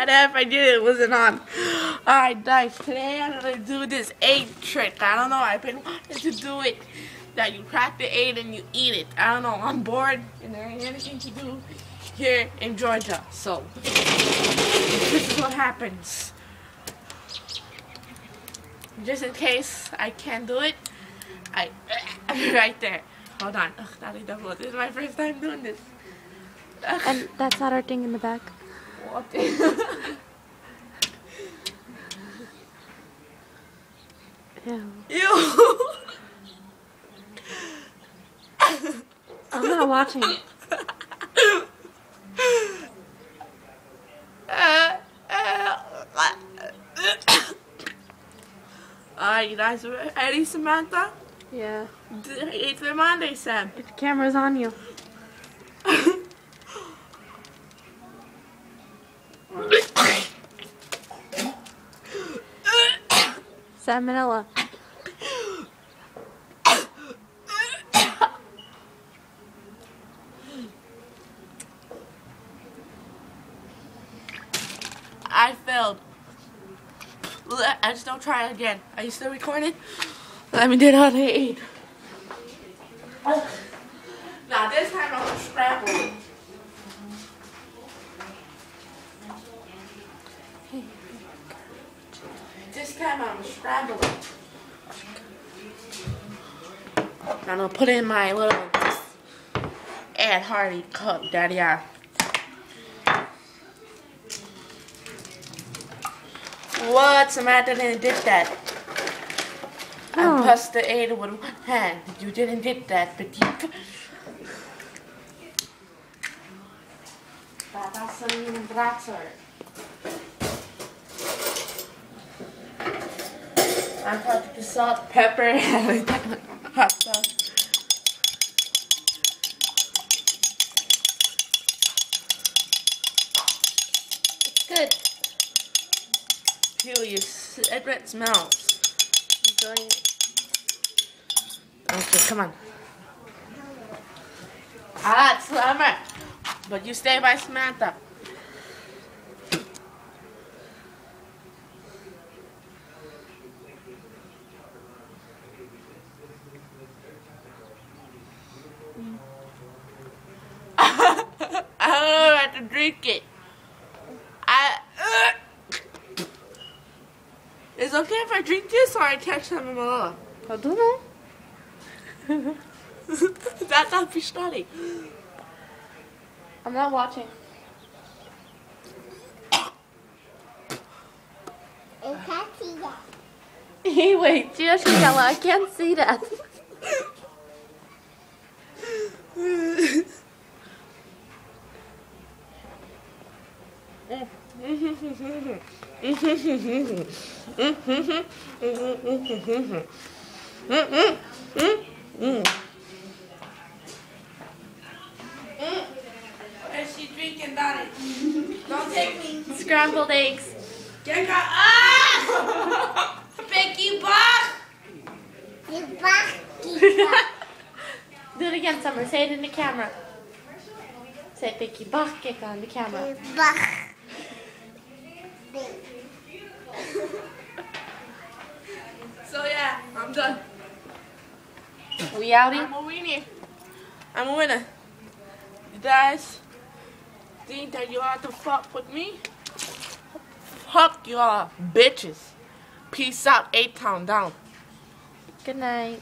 Shut up, I did it wasn't on. Alright guys, today I'm gonna do this egg trick. I don't know, I've been wanting to do it. That you crack the egg and you eat it. I don't know, I'm bored and there ain't anything to do here in Georgia. So, this is what happens. Just in case I can't do it, right there. Hold on. Ugh, this is my first time doing this. Ugh. And that's not our thing in the back. What? Ew. Ew. I'm not watching. Alright, you guys ready, Samantha? Yeah. It's their Monday, Sam. The camera's on you. Salmonella. I failed. I just don't try again. Are you still recording? Let me do it on 8. Now this time I'm gonna scramble it. This time I'm gonna scramble it. I'm gonna put in my little Ed Hardy cup that yeah. What? Samantha didn't did that. Oh. I pressed the 8 with one hand. You didn't did that, but you. That's some bracer. I put the salt, pepper, and hot sauce. It's good. Ew, it smells. Enjoy it. Okay, come on. Ah, it's summer. But you stay by Samantha. I don't know how to drink it. Is it okay if I drink this or I catch salmonella? I don't know. That's not fish naughty. I'm not watching. I can't see that. Hey, wait, Giancarlo, I can't see that. What is she drinking, Donnie? Don't take me. Scrambled eggs. Get her ah! Becky Bach! You back. Do it again, Summer. Say it in the camera. Say Becky Bach on the camera. You back. So yeah, I'm done. We outie? I'm a winner. I'm a winner. You guys think that you ought to fuck with me? Fuck y'all, bitches. Peace out, 8 town down. Good night.